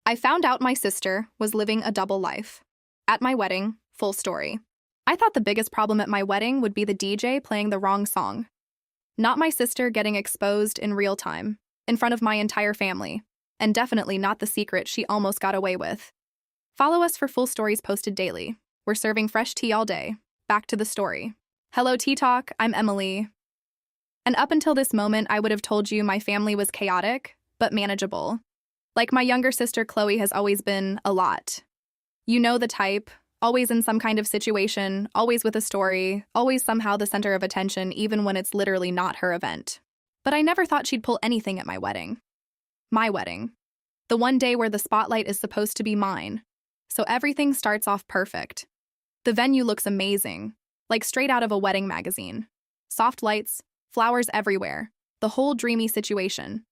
I found out my sister was living a double life. At my wedding, full story. I thought the biggest problem at my wedding would be the DJ playing the wrong song. Not my sister getting exposed in real time, in front of my entire family, and definitely not the secret she almost got away with. Follow us for full stories posted daily. We're serving fresh tea all day. Back to the story. Hello, Tea Talk, I'm Emily. And up until this moment, I would have told you my family was chaotic, but manageable. Like my younger sister Chloe has always been a lot. You know the type, always in some kind of situation, always with a story, always somehow the center of attention even when it's literally not her event. But I never thought she'd pull anything at my wedding. My wedding. The one day where the spotlight is supposed to be mine. So everything starts off perfect. The venue looks amazing, like straight out of a wedding magazine. Soft lights, flowers everywhere, the whole dreamy situation.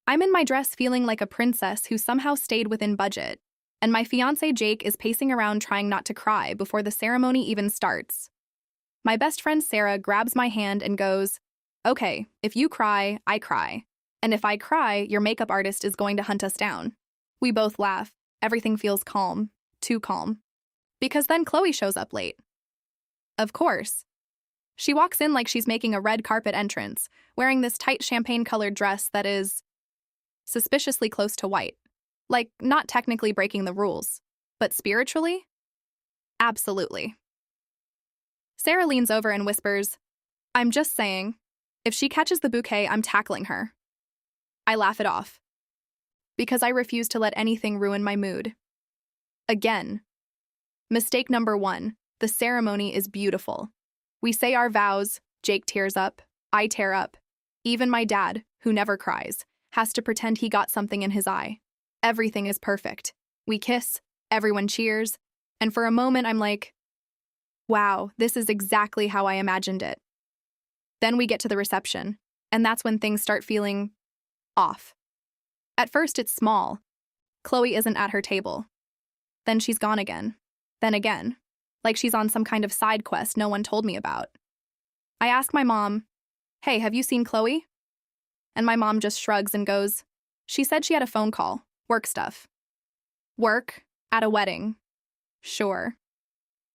I'm in my dress feeling like a princess who somehow stayed within budget, and my fiancé Jake is pacing around trying not to cry before the ceremony even starts. My best friend Sarah grabs my hand and goes, "Okay, if you cry, I cry. And if I cry, your makeup artist is going to hunt us down." We both laugh. Everything feels calm. Too calm. Because then Chloe shows up late. Of course. She walks in like she's making a red carpet entrance, wearing this tight champagne-colored dress that is suspiciously close to white. Like, not technically breaking the rules, but spiritually? Absolutely. Sarah leans over and whispers, "I'm just saying, if she catches the bouquet, I'm tackling her." I laugh it off. Because I refuse to let anything ruin my mood. Again. Mistake number 1, the ceremony is beautiful. We say our vows, Jake tears up, I tear up. Even my dad, who never cries, has to pretend he got something in his eye. Everything is perfect. We kiss, everyone cheers, and for a moment I'm like, wow, this is exactly how I imagined it. Then we get to the reception, and that's when things start feeling off. At first it's small. Chloe isn't at her table. Then she's gone again. Then again. Like she's on some kind of side quest no one told me about. I ask my mom, "Hey, have you seen Chloe?" And my mom just shrugs and goes, "She said she had a phone call. Work stuff." Work? At a wedding. Sure.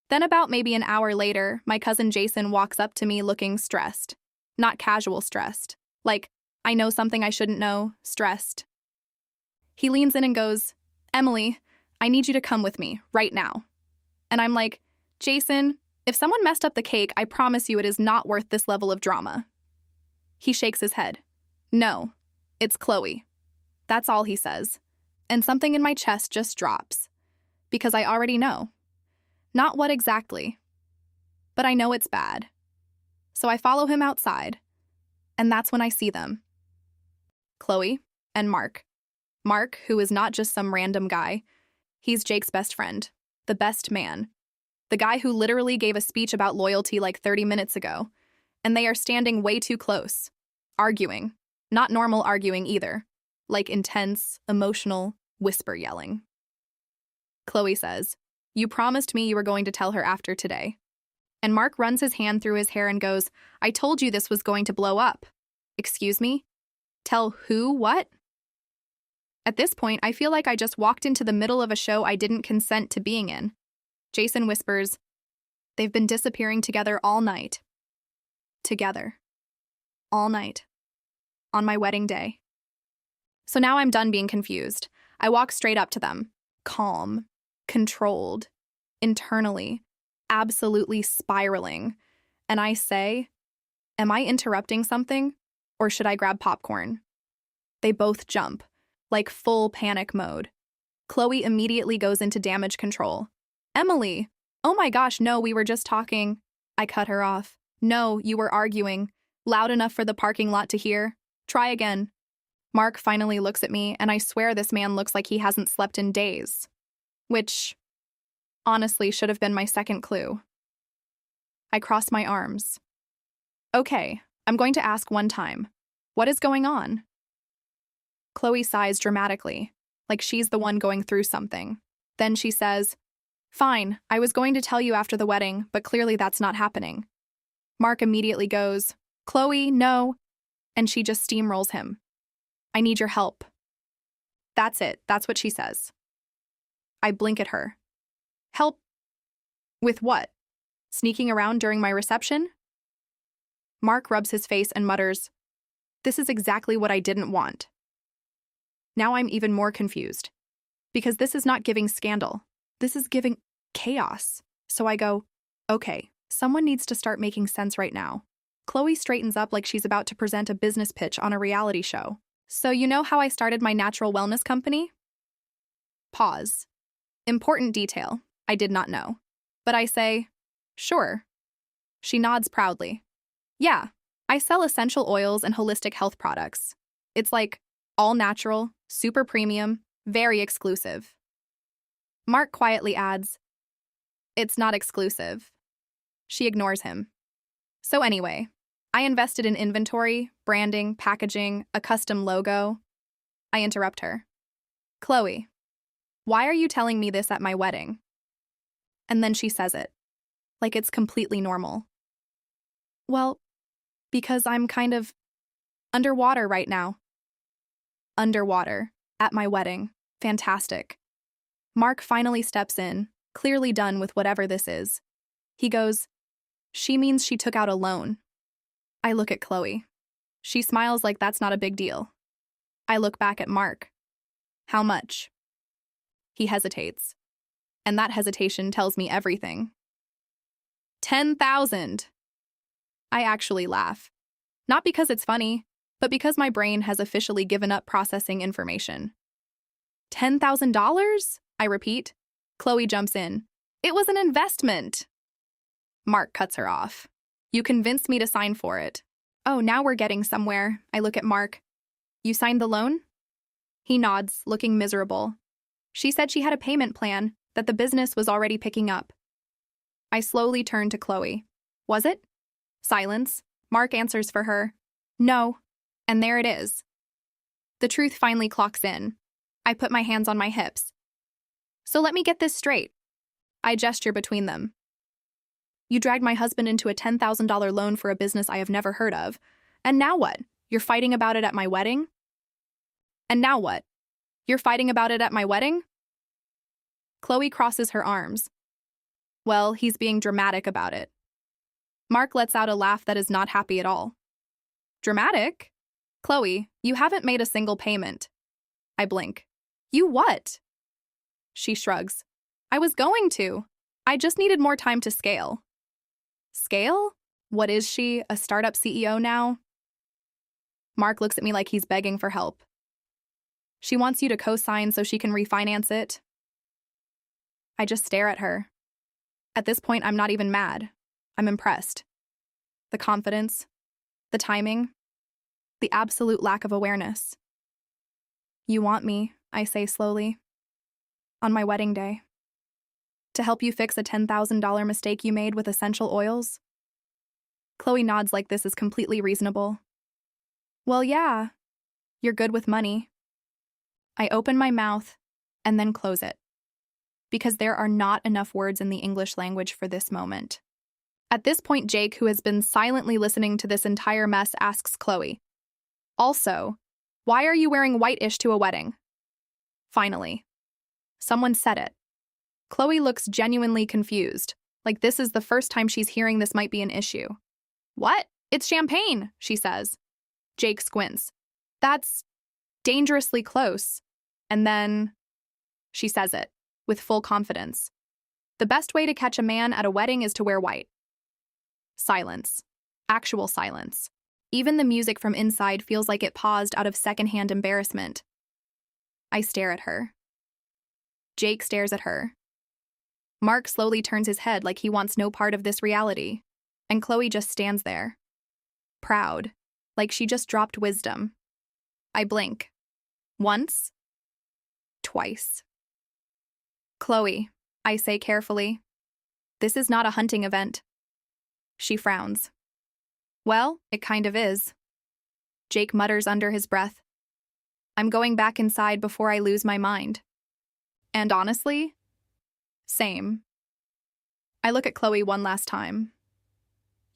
Then about maybe an hour later, my cousin Jason walks up to me looking stressed. Not casual stressed. Like, I know something I shouldn't know, stressed. He leans in and goes, "Emily, I need you to come with me, right now." And I'm like, "Jason, if someone messed up the cake, I promise you it is not worth this level of drama." He shakes his head. "No, it's Chloe." That's all he says. And something in my chest just drops. Because I already know. Not what exactly. But I know it's bad. So I follow him outside. And that's when I see them. Chloe and Mark. Mark, who is not just some random guy. He's Jake's best friend. The best man. The guy who literally gave a speech about loyalty like 30 minutes ago. And they are standing way too close. Arguing. Not normal arguing either. Like intense, emotional, whisper yelling. Chloe says, "You promised me you were going to tell her after today." And Mark runs his hand through his hair and goes, "I told you this was going to blow up." Excuse me? Tell who what? At this point, I feel like I just walked into the middle of a show I didn't consent to being in. Jason whispers, "They've been disappearing together all night." Together. All night. On my wedding day. So now I'm done being confused. I walk straight up to them. Calm. Controlled. Internally. Absolutely spiraling. And I say, "Am I interrupting something? Or should I grab popcorn?" They both jump. Like full panic mode. Chloe immediately goes into damage control. "Emily! Oh my gosh, no, we were just talking." I cut her off. "No, you were arguing. Loud enough for the parking lot to hear. Try again." Mark finally looks at me, and I swear this man looks like he hasn't slept in days. Which, honestly, should have been my second clue. I cross my arms. "Okay, I'm going to ask one time. What is going on?" Chloe sighs dramatically, like she's the one going through something. Then she says, "Fine, I was going to tell you after the wedding, but clearly that's not happening." Mark immediately goes, "Chloe, no," and she just steamrolls him. "I need your help." That's it, that's what she says. I blink at her. Help? With what? Sneaking around during my reception? Mark rubs his face and mutters, "This is exactly what I didn't want." Now I'm even more confused. Because this is not giving scandal. This is giving chaos. So I go, okay, someone needs to start making sense right now. Chloe straightens up like she's about to present a business pitch on a reality show. "So you know how I started my natural wellness company?" Pause. Important detail. I did not know. But I say, "Sure." She nods proudly. "Yeah, I sell essential oils and holistic health products. It's like all natural, super premium, very exclusive." Mark quietly adds, "It's not exclusive." She ignores him. "So anyway, I invested in inventory, branding, packaging, a custom logo." I interrupt her. "Chloe, why are you telling me this at my wedding?" And then she says it, like it's completely normal. "Well, because I'm kind of underwater right now." Underwater, at my wedding. Fantastic. Mark finally steps in, clearly done with whatever this is. He goes, "She means she took out a loan." I look at Chloe. She smiles like that's not a big deal. I look back at Mark. "How much?" He hesitates. And that hesitation tells me everything. 10,000. I actually laugh. Not because it's funny, but because my brain has officially given up processing information. $10,000? I repeat. Chloe jumps in. "It was an investment." Mark cuts her off. "You convinced me to sign for it." "Oh, now we're getting somewhere." I look at Mark. "You signed the loan?" He nods, looking miserable. "She said she had a payment plan, that the business was already picking up." I slowly turn to Chloe. "Was it?" Silence. Mark answers for her. "No." And there it is. The truth finally clocks in. I put my hands on my hips. "So let me get this straight." I gesture between them. "You dragged my husband into a $10,000 loan for a business I have never heard of. And now what? You're fighting about it at my wedding?" "And now what? You're fighting about it at my wedding?" Chloe crosses her arms. "Well, he's being dramatic about it." Mark lets out a laugh that is not happy at all. "Dramatic? Chloe, you haven't made a single payment." I blink. "You what?" She shrugs. "I was going to. I just needed more time to scale." Scale? What is she, a startup CEO now? Mark looks at me like he's begging for help. "She wants you to co-sign so she can refinance it." I just stare at her. At this point, I'm not even mad. I'm impressed. The confidence, the timing, the absolute lack of awareness. "You want me," I say slowly, "on my wedding day. To help you fix a $10,000 mistake you made with essential oils?" Chloe nods like this is completely reasonable. "Well, yeah. You're good with money." I open my mouth and then close it, because there are not enough words in the English language for this moment. At this point, Jake, who has been silently listening to this entire mess, asks Chloe, "Also, why are you wearing white-ish to a wedding?" Finally, someone said it. Chloe looks genuinely confused, like this is the first time she's hearing this might be an issue. "What? It's champagne," she says. Jake squints. "That's dangerously close." And then she says it, with full confidence. "The best way to catch a man at a wedding is to wear white." Silence. Actual silence. Even the music from inside feels like it paused out of secondhand embarrassment. I stare at her. Jake stares at her. Mark slowly turns his head like he wants no part of this reality. And Chloe just stands there. Proud. Like she just dropped wisdom. I blink. Once. Twice. "Chloe," I say carefully. "This is not a hunting event." She frowns. "Well, it kind of is." Jake mutters under his breath. "I'm going back inside before I lose my mind." And honestly, same. I look at Chloe one last time.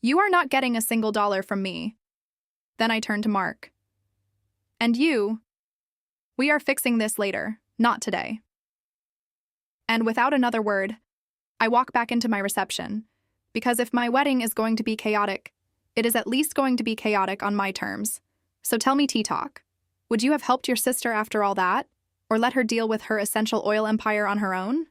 "You are not getting a single dollar from me." Then I turn to Mark. "And you? We are fixing this later, not today." And without another word, I walk back into my reception. Because if my wedding is going to be chaotic, it is at least going to be chaotic on my terms. So tell me, T-Talk, would you have helped your sister after all that? Or let her deal with her essential oil empire on her own?